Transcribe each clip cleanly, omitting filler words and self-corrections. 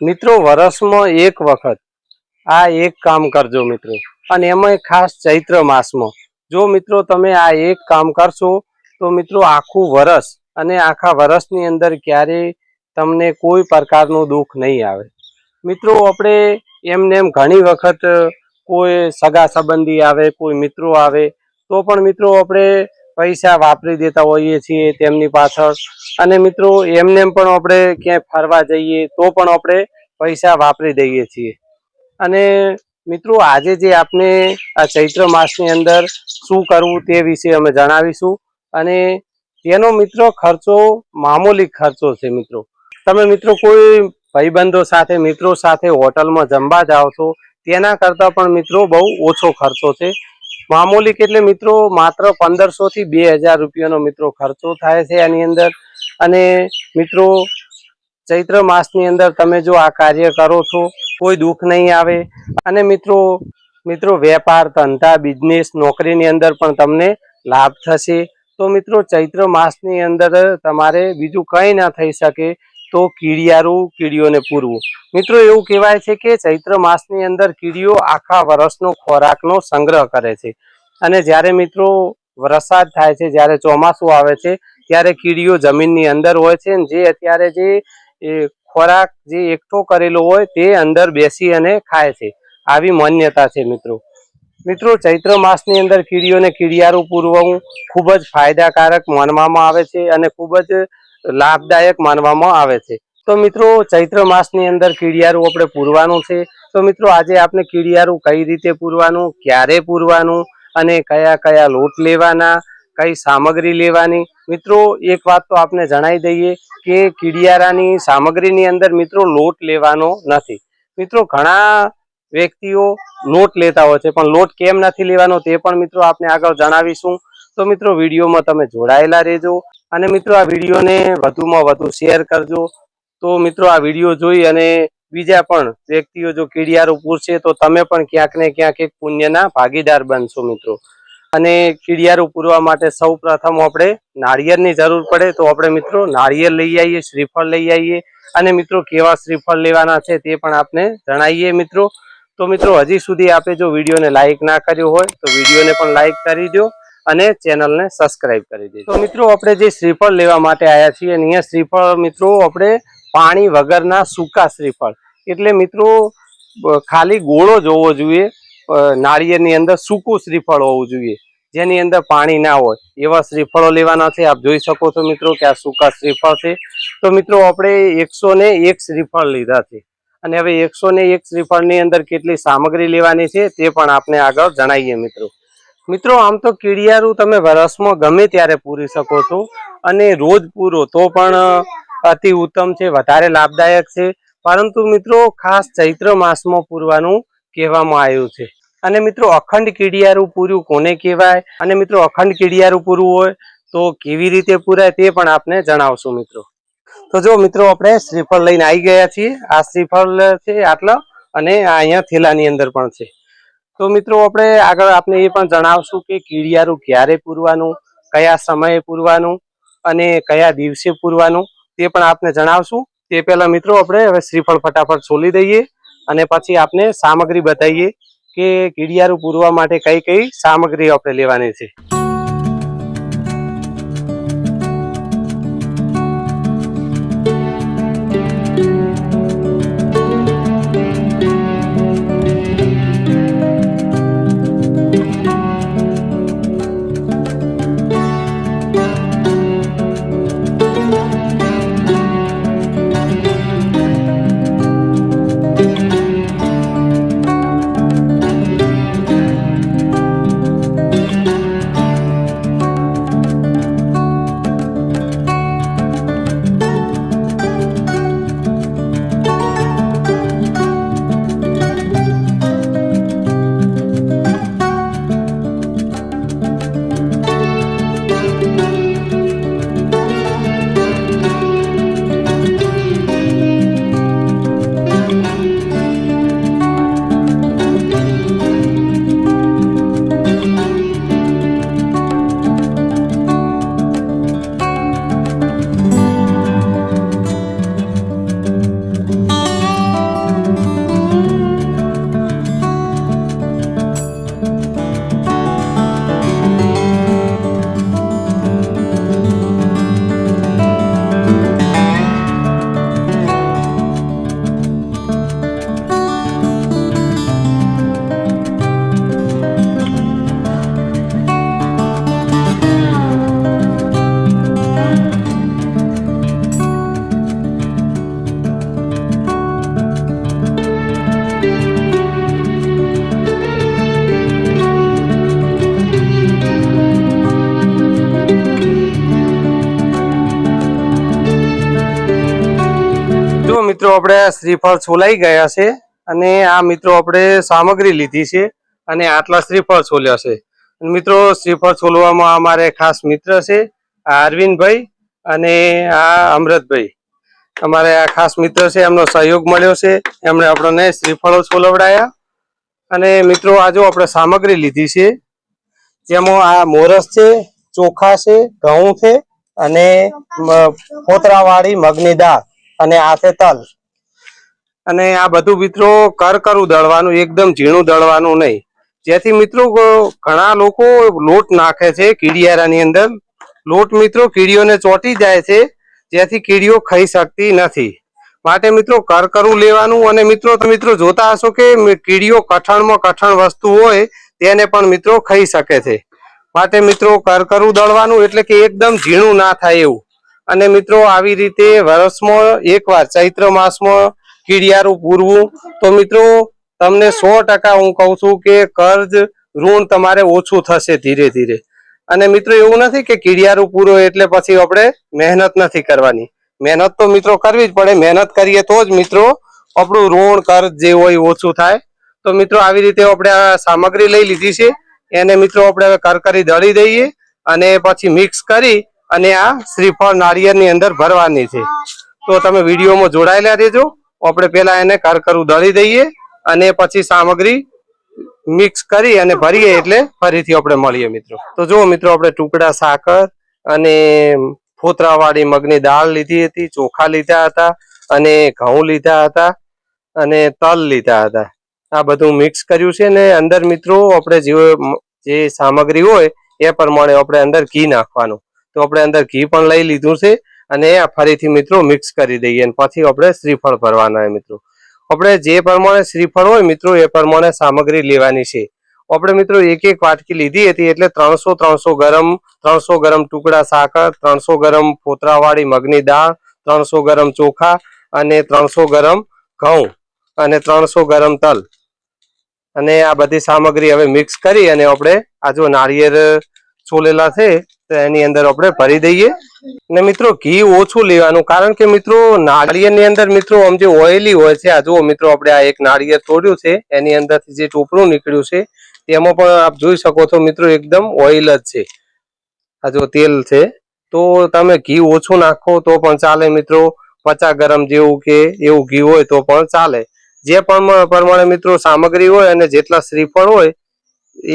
મિત્રો વર્ષમાં એક વખત આ એક કામ કરજો મિત્રો, અને એમાં ખાસ ચૈત્ર માસમાં જો મિત્રો તમે આ એક કામ કરશો તો મિત્રો આખું વર્ષ અને આખા વર્ષની અંદર ક્યારેય તમને કોઈ પ્રકારનું દુઃખ નહીં આવે। મિત્રો આપણે એમને એમ ઘણી વખત કોઈ સગા સંબંધી આવે, કોઈ મિત્રો આવે તો પણ મિત્રો આપણે પૈસા વાપરી દેતા હોઈએ છીએ તેમની પાછળ, અને મિત્રો એમને પણ આપણે ક્યાંય ફરવા જઈએ તો પણ આપણે પૈસા વાપરી દઈએ છીએ। અને મિત્રો આજે જે આપણે આ ચૈત્ર માસની અંદર શું કરવું તે વિશે અમે જણાવીશું, અને તેનો મિત્રો ખર્ચો મામૂલી ખર્ચો છે। મિત્રો તમે મિત્રો કોઈ ભાઈબંધો સાથે મિત્રો સાથે હોટલમાં જમવા જાઓ છો તેના કરતાં પણ મિત્રો બહુ ઓછો ખર્ચો છે। મામૂલી એટલે મિત્રો માત્ર 1500 થી 2000 રૂપિયાનો મિત્રો ખર્ચો થાય છે આની અંદર। અને મિત્રો ચૈત્ર માસની અંદર તમે જો આ કાર્ય કરો છો કોઈ દુઃખ નહીં આવે, અને મિત્રો વેપાર ધંધા બિઝનેસ નોકરીની અંદર પણ તમને લાભ થશે। તો મિત્રો ચૈત્ર માસની અંદર તમારે બીજું કંઈ ના થઈ શકે તો કીડીઓને પૂરવું। મિત્રો એવું કહેવાય છે કે ચૈત્ર માસની અંદર કીડીઓ આખા વર્ષનો ખોરાકનો સંગ્રહ કરે છે, અને જ્યારે મિત્રો વરસાદ થાય છે, જ્યારે ચોમાસું આવે છે ત્યારે કીડીઓ જમીનની અંદર હોય છે, જે અત્યારે જે ખોરાક જે એકઠો કરેલો હોય તે અંદર બેસી અને ખાય છે, આવી માન્યતા છે। મિત્રો ચૈત્ર માસની અંદર કીડીઓને કીડિયારું પૂરવું ખૂબ જ ફાયદાકારક માનવામાં આવે છે અને ખૂબ જ લાભદાયક માનવામાં આવે છે। તો મિત્રો ચૈત્ર માસની અંદર કીડિયારું આપણે પૂરવાનું છે। તો મિત્રો આજે આપણે કીડિયારું કઈ રીતે પૂરવાનું, ક્યારે પૂરવાનું, અને કયા કયા લોટ લેવાના, કઈ સામગ્રી લેવાની। મિત્રો એક વાત તો આપણે જણાવી દઈએ કે કીડિયારાની સામગ્રીની અંદર મિત્રો લોટ લેવાનો નથી। મિત્રો ઘણા વ્યક્તિઓ લોટ લેતા હોય છે, પણ લોટ કેમ નથી લેવાનો તે પણ મિત્રો આપણે આગળ જણાવીશું। તો મિત્રો વિડીયોમાં તમે જોડાયેલા રહેજો, અને મિત્રો આ વિડીયોને વધુમાં વધુ શેર કરજો। તો મિત્રો આ વિડીયો જોઈ અને બીજા પણ વ્યક્તિઓ જો કીડિયારું પૂરશે તો તમે પણ ક્યાંક ને ક્યાંક એક પુણ્યના ભાગીદાર બનશો મિત્રો। અને કીડિયારું પૂરવા માટે સૌ પ્રથમ આપણે નાળિયેરની જરૂર પડે, તો આપણે મિત્રો નાળિયેર લઈ આવીએ, શ્રીફળ લઈ આવીએ, અને મિત્રો કેવા શ્રીફળ લેવાના છે તે પણ આપણે જણાવીએ મિત્રો। તો મિત્રો હજી સુધી આપણે જો વિડીયોને લાઈક ના કર્યો હોય તો વિડીયોને પણ લાઈક કરી દો અને ચેનલને સબસ્ક્રાઈબ કરી દેજો। તો મિત્રો આપણે જે શ્રીફળ લેવા માટે આવ્યા છીએ, અહીંયા શ્રીફળ મિત્રો આપણે પાણી વગરના સૂકા શ્રીફળ, એટલે મિત્રો ખાલી ગોળો જ હોવો જોઈએ, નાળિયેરની અંદર સૂકું શ્રીફળ હોવું જોઈએ, જેની અંદર પાણી ના હોય એવા શ્રીફળો લેવાના છે। આપ જોઈ શકો છો મિત્રો કે આ સૂકા શ્રીફળ છે। તો મિત્રો આપણે 101 શ્રીફળ લીધા છે, અને હવે 101 શ્રીફળની અંદર કેટલી સામગ્રી લેવાની છે તે પણ આપણે આગળ જણાવીએ મિત્રો આમ તો કીડિયારું તમે વર્ષમાં ગમે ત્યારે પૂરી શકો છો, અને રોજ પૂરો તો પણ અતિ ઉત્તમ છે, વધારે લાભદાયક છે, પરંતુ મિત્રો ખાસ ચૈત્ર માસમાં પૂરવાનું કહેવામાં આવ્યું છે। અને મિત્રો અખંડ કીડિયારું પૂર્યું કોને કહેવાય, અને મિત્રો અખંડ કીડિયારું પૂરવું હોય તો કેવી રીતે પૂરાય તે પણ આપણે જણાવશું મિત્રો। તો જો મિત્રો આપણે શ્રીફળ લઈને આવી ગયા છીએ, આ શ્રીફળ છે આટલા, અને આ અહીંયા થેલાની અંદર પણ છે। તો મિત્રો આપણે આગળ આપણે એ પણ જણાવશું કે કીડિયારું ક્યારે પૂરવાનું, કયા સમયે પૂરવાનું, અને કયા દિવસે પૂરવાનું તે પણ આપણે જણાવશું। તે પહેલા મિત્રો આપણે હવે શ્રીફળ ફટાફટ છોલી દઈએ, અને પછી આપણે સામગ્રી બતાવીએ કે કીડિયારું પૂરવા માટે કઈ કઈ સામગ્રી આપણે લેવાની છે। મિત્રો આપણે શ્રીફળ છોલાઈ ગયા છે અને આ મિત્રો આપણે સામગ્રી લીધી છે અને આટલા શ્રીફળ છોલ્યા છે મિત્રો. શ્રીફળ છોલવામાં અમારે ખાસ મિત્ર છે આ અરવિંદભાઈ અને આ અમૃતભાઈ, અમારે આ ખાસ મિત્ર છે, એમનો સહયોગ મળ્યો છે, એમણે આપણને શ્રીફળો છોલવડાયા. અને મિત્રો આ જો આપણે સામગ્રી લીધી છે જેમાં આ મોરસ છે, ચોખા છે, ઘઉં છે અને ફોતરાવાળી મગની દાળ અને આ છે તલ. અને આ બધું મિત્રો કરકરું દળવાનું, એકદમ ઝીણું દળવાનું નહીં, જેથી મિત્રો ઘણા લોકો લોટ નાખે છે કીડિયારાની અંદર. લોટ મિત્રો કીડીઓને ચોંટી જાય છે, જેથી કીડીઓ ખાઈ શકતી નથી. માટે મિત્રો કરકરું લેવાનું. અને મિત્રો જોતા હશો કે કીડીઓ કઠણમાં કઠણ વસ્તુ હોય તેને પણ મિત્રો ખાઈ શકે છે. માટે મિત્રો કરકરું દળવાનું, એટલે કે એકદમ ઝીણું ના થાય એવું. અને મિત્રો આવી રીતે વર્ષમાં એકવાર ચૈત્ર માસમાં કીડિયારું પૂરવું તો મિત્રો તમને 100% હું કહું છું કે કર્જ ઋણ તમારે ઓછું થશે ધીરે ધીરે. અને મિત્રો એવું નથી કે કીડિયારું પૂરો એટલે પછી આપણે મહેનત નથી કરવાની. મહેનત તો મિત્રો કરવી જ પડે. મહેનત કરીએ તો જ મિત્રો આપણું ઋણ કર્જ જે હોય ઓછું થાય. તો મિત્રો આવી રીતે આપણે આ સામગ્રી લઈ લીધી છે, એને મિત્રો આપણે હવે કરકરી દળી દઈએ અને પછી મિક્સ કરી અને આ શ્રીફળ નાળિયેરની અંદર ભરવાની છે. તો તમે વિડીયોમાં જોડાયેલા રહેજો. આપણે પેલા એને કરકરું દળી દઈએ અને પછી સામગ્રી મિક્સ કરી અને ભરીએ એટલે ફરીથી આપણે મળીએ મિત્રો. તો જો મિત્રો આપણે ટુકડા સાકર અને ફોતરાવાળી મગની દાળ લીધી હતી, ચોખા લીધા હતા અને ઘઉં લીધા હતા અને તલ લીધા હતા. આ બધું મિક્સ કર્યું છે ને અંદર મિત્રો આપણે જે સામગ્રી હોય એ પ્રમાણે આપણે અંદર ઘી નાખવાનું. તો આપણે અંદર ઘી પણ લઈ લીધું છે અને ફરીથી મિત્રો મિક્સ કરી દઈએ અને પછી આપણે શ્રીફળ ભરવાના હોય મિત્રો. આપણે જે પ્રમાણે શ્રીફળ હોય મિત્રો એ પ્રમાણે સામગ્રી લેવાની છે. આપણે મિત્રો એક વાટકી લીધી હતી એટલે 300 ગરમ ટુકડા સાકર, 300 ગરમ ફોતરાવાળી મગની દાળ, 300 ગરમ ચોખા અને 300 ગરમ ઘઉં અને 300 ગરમ તલ. અને આ બધી સામગ્રી હવે મિક્સ કરી અને આપણે આ જો નાળિયેર છોલેલા છે તો એની અંદર આપણે ભરી દઈએ. ને મિત્રો ઘી ઓછું લેવાનું, કારણ કે મિત્રો નાળિયેરની અંદર મિત્રો આમ જે ઓઇલી હોય છે. આ જુઓ મિત્રો આપણે આ એક નાળિયેર તોડ્યું છે, એની અંદરથી જે ટોપરું નીકળ્યું છે તેમાં પણ આપ જોઈ શકો છો મિત્રો એકદમ ઓઇલ જ છે. આ જો તેલ છે. તો તમે ઘી ઓછું નાખો તો પણ ચાલે મિત્રો. 50 ગરમ જેવું કે એવું ઘી હોય તો પણ ચાલે. જે પણ પ્રમાણે મિત્રો સામગ્રી હોય અને જેટલા શ્રીફળ હોય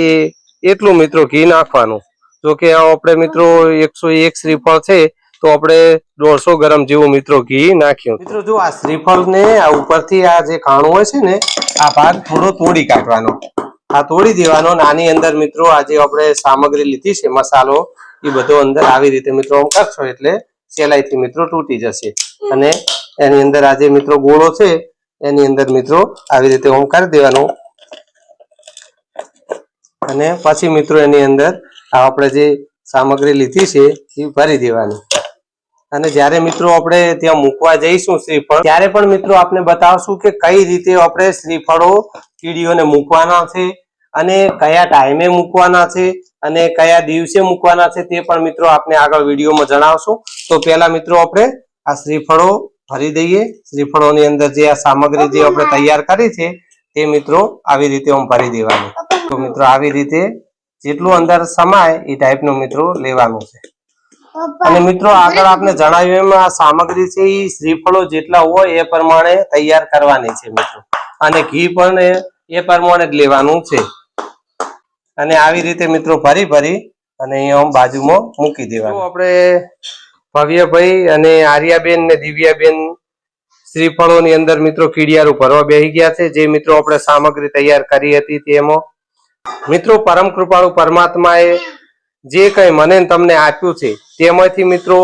એ એટલું મિત્રો ઘી નાખવાનું. જો કે આપણે મિત્રો 101 શ્રીફળ છે તો આપણે 150 ગરમ જેવું મિત્રો ઘી નાખ્યું. મિત્રો જો આ શ્રીફળ ને આ ઉપરથી આ જે કાણું હોય છે ને આ ભાગ થોડો તોડી કાઢવાનો, આ તોડી દેવાનો. આની અંદર મિત્રો આજે આપણે સામગ્રી લીધી છે, મસાલો એ બધો અંદર આવી રીતે મિત્રો આમ કરશો એટલે સહેલાઈથી મિત્રો તૂટી જશે. અને એની અંદર આજે મિત્રો ગોળો છે એની અંદર મિત્રો આવી રીતે આમ કરી દેવાનું અને પછી મિત્રો એની અંદર આપણે જે સામગ્રી લીધી છે એ ભરી દેવાની. અને જ્યારે મિત્રો આપણે ત્યાં મૂકવા જઈશું શ્રીફળ, ત્યારે પણ મિત્રો આપણે બતાવશું કે કઈ રીતે આપણે શ્રીફળો કીડીઓને મૂકવાના છે અને કયા ટાઈમે મૂકવાના છે અને કયા દિવસે મૂકવાના છે તે પણ મિત્રો આપણે આગળ વિડીયોમાં જણાવશું. તો પહેલા મિત્રો આપણે આ શ્રીફળો ભરી દઈએ. શ્રીફળોની અંદર જે આ સામગ્રી જે આપણે તૈયાર કરી છે તે મિત્રો આવી રીતે હું ભરી દેવાની. તો મિત્રો આવી રીતે જેટલું અંદર સમાય એ ટાઈપનું મિત્રો લેવાનું છે. અને મિત્રો આગળ આપણે જણાવ્યું એમ આ સામગ્રી છે એ શ્રીફળો જેટલા હોય એ પ્રમાણે તૈયાર કરવાની છે મિત્રો. અને ઘી પણ એ પ્રમાણે જ લેવાનું છે. અને આવી રીતે મિત્રો ભરી અને અહીંયા બાજુમાં મૂકી દેવાનું. આપણે ભવ્યભાઈ અને આર્યાબેન ને દિવ્યાબેન શ્રીફળોની અંદર મિત્રો કીડિયારું ભરવા બેસી ગયા છે. જે મિત્રો આપણે સામગ્રી તૈયાર કરી હતી તેમાં મિત્રો પરમ કૃપાળુ પરમાત્માએ જે કઈ મને તમને આપ્યું છે તેમાંથી મિત્રો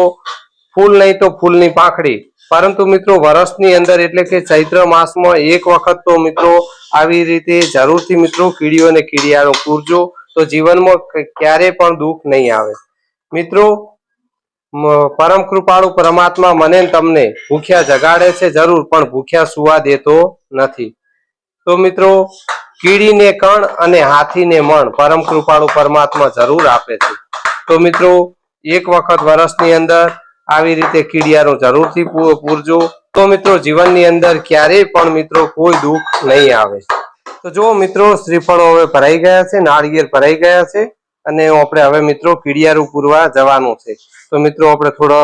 ફૂલ નહીં તો ફૂલની પાંખડી, પરંતુ મિત્રો વર્ષની અંદર એટલે કે ચૈત્ર માસમાં એક વખત તો મિત્રો આવી રીતે જરૂરથી મિત્રો કીડીઓને કીડિયારું પૂરજો. તો જીવનમાં ક્યારે પણ દુઃખ નહીં આવે. મિત્રો પરમ કૃપાળુ પરમાત્મા મને તમને ભૂખ્યા જગાડે છે જરૂર, પણ ભૂખ્યા સુવા દેતો નથી. તો મિત્રો કીડીને કણ અને હાથીને મણ પરમ કૃપાળુ પરમાત્મા જરૂર આપે છે. તો મિત્રો એક વખત વર્ષની અંદર આવી રીતે કીડિયારું જરૂરથી પૂરજો. તો મિત્રો જીવનની અંદર ક્યારેય પણ મિત્રો કોઈ દુઃખ નહીં આવે. તો જો મિત્રો શ્રીફળો હવે ભરાઈ ગયા છે, નાળિયેર ભરાઈ ગયા છે અને આપણે હવે મિત્રો કીડિયારું પૂરવા જવાનું છે. તો મિત્રો આપણે થોડો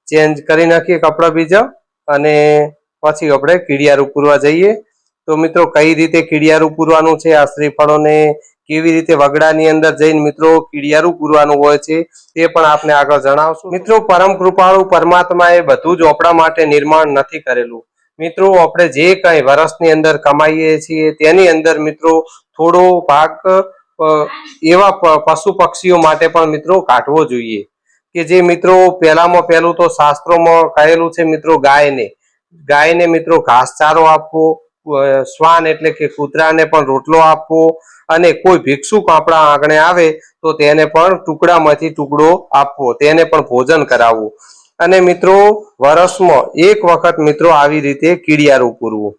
ચેન્જ કરી નાખીએ કપડા બીજા અને પછી આપણે કીડિયારું પૂરવા જઈએ. તો મિત્રો કઈ રીતે કીડિયારું પૂરવાનું છે, આ શ્રીફળોને કેવી રીતે વગડાની અંદર જઈને મિત્રો કીડિયારું પૂરવાનું હોય છે તે પણ આપને આગળ જણાવશું. મિત્રો પરમ કૃપાળુ પરમાત્માએ બધું જ આપણા માટે નિર્માણ નથી કરેલું. મિત્રો આપણે જે કઈ વર્ષની અંદર કમાઈએ છીએ તેની અંદર મિત્રો થોડો ભાગ એવા પશુ પક્ષીઓ માટે પણ મિત્રો કાઢવો જોઈએ કે જે મિત્રો પહેલામાં પહેલું તો શાસ્ત્રોમાં કહેલું છે મિત્રો ગાયને મિત્રો ઘાસચારો આપવો, શ્વાન એટલે કે કૂતરાને પણ રોટલો આપવો અને કોઈ ભિક્ષુક આપણા આંગણે આવે તો તેને પણ ટુકડામાંથી ટુકડો આપવો, તેને પણ ભોજન કરાવવું અને મિત્રો વર્ષમાં એક વખત મિત્રો આવી રીતે કીડિયારું પૂરવું.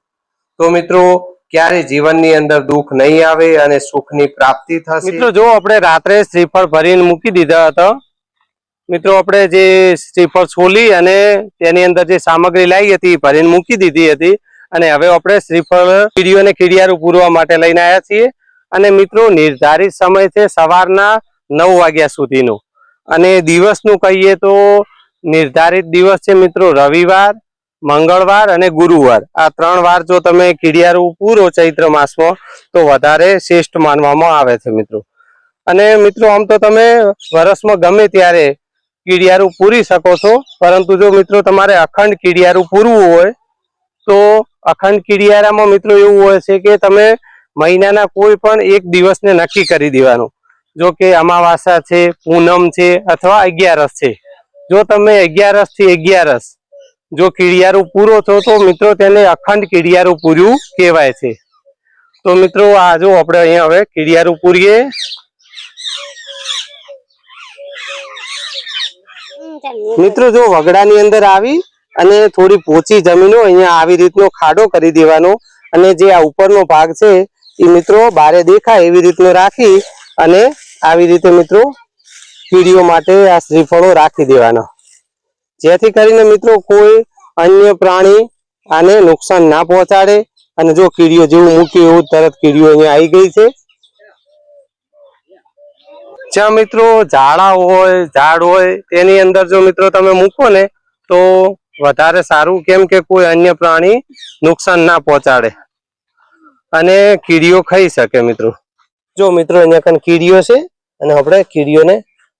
તો મિત્રો ક્યારે જીવનની અંદર દુઃખ નહીં આવે અને સુખની પ્રાપ્તિ થશે. મિત્રો જો આપણે રાત્રે શ્રીફળ ભરીને મૂકી દીધા હતા, મિત્રો આપણે જે શ્રીફળ છોલી અને તેની અંદર જે સામગ્રી લાવી હતી ભરીને મૂકી દીધી હતી અને હવે આપણે શ્રીફળ કીડીઓને કીડિયારું પૂરવા માટે લઈને આવ્યા છીએ. અને મિત્રો નિર્ધારિત સમય છે સવારના 9 વાગ્યા સુધીનો અને દિવસનું કહીએ તો નિર્ધારિત દિવસ છે મિત્રો રવિવાર, મંગળવાર અને ગુરુવાર. આ 3 વાર જો તમે કીડિયારું પૂરો ચૈત્ર માસમાં તો વધારે શ્રેષ્ઠ માનવામાં આવે છે મિત્રો. અને મિત્રો આમ તો તમે વર્ષમાં ગમે ત્યારે કીડિયારું પૂરી શકો છો, પરંતુ જો મિત્રો તમારે અખંડ કીડિયારું પૂરવું હોય તો અખંડ કીડિયારામાં મિત્રો એવું હોય છે કે તમે મહિનાના કોઈ પણ એક દિવસને નક્કી કરી દેવાનું. જો કે અમાવાસા છે, પૂનમ છે અથવા 11 છે. જો તમે 11 થી 11 જો કીડિયારું પૂરો છો તો મિત્રો તેને અખંડ કીડિયારું પૂર્યું કહેવાય છે. તો મિત્રો આ જો આપણે અહીંયા હવે કીડિયારું પૂરીએ. મિત્રો જો વગડાની અંદર આવી અને થોડી પોચી જમીનો અહીંયા આવી રીતનો ખાડો કરી દેવાનો અને જે આ ઉપરનો ભાગ છે એ મિત્રો બારે દેખાય એવી રીતનો રાખી અને આવી રીતે મિત્રો કીડીઓ માટે આ શ્રીફળો રાખી દેવાના, જેથી કરીને મિત્રો કોઈ અન્ય પ્રાણી આને નુકસાન ના પહોંચાડે. અને જો કીડીઓ જેવું મૂક્યું એવું તરત કીડીઓ અહીંયા આવી ગઈ છે. જ્યાં મિત્રો ઝાડા હોય, ઝાડ હોય તેની અંદર જો મિત્રો તમે મૂકો ને તો વધારે સારું, કેમ કે કોઈ અન્ય પ્રાણી નુકસાન ના પહોંચાડે અને કીડીઓ ખાઈ શકે. મિત્રો જો મિત્રો અહીંયા કન કીડીઓ છે અને આપણે કીડીઓને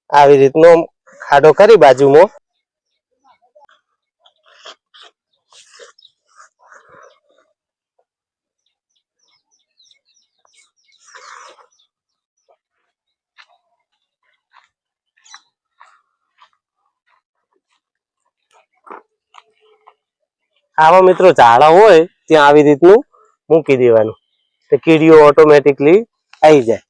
આવી રીતનો ખાડો કરી બાજુમાં આવા મિત્રો ઝાડા હોય ત્યાં આવી રીતનું મૂકી દેવાનું, તો કીડીઓ ઓટોમેટિકલી આવી જાય.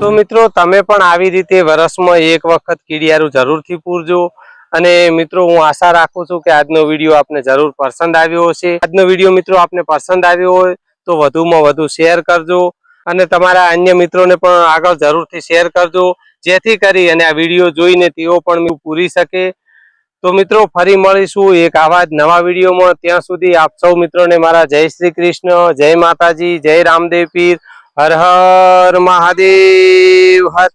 તો મિત્રો તમે પણ આવી રીતે વર્ષમાં એક વખત કીડિયારું જરૂરથી પૂરજો. અને મિત્રો હું આશા રાખું છું કે આજનો વિડીયો આપને જરૂર પસંદ આવ્યો હશે. આજનો વિડીયો મિત્રો આપને પસંદ આવ્યો હોય તો વધુમાં વધુ શેર કરજો અને તમારા અન્ય મિત્રોને પણ આગળ જરૂરથી શેર કરજો, જેથી કરી અને આ વિડીયો જોઈને તેઓ પણ પૂરી શકે. તો મિત્રો ફરી મળીશું એક આવા જ નવા વિડીયોમાં. ત્યાં સુધી આપ સૌ મિત્રોને મારા જય શ્રી કૃષ્ણ, જય માતાજી, જય રામદેવ પીર, હર હર મહાદેવ. હર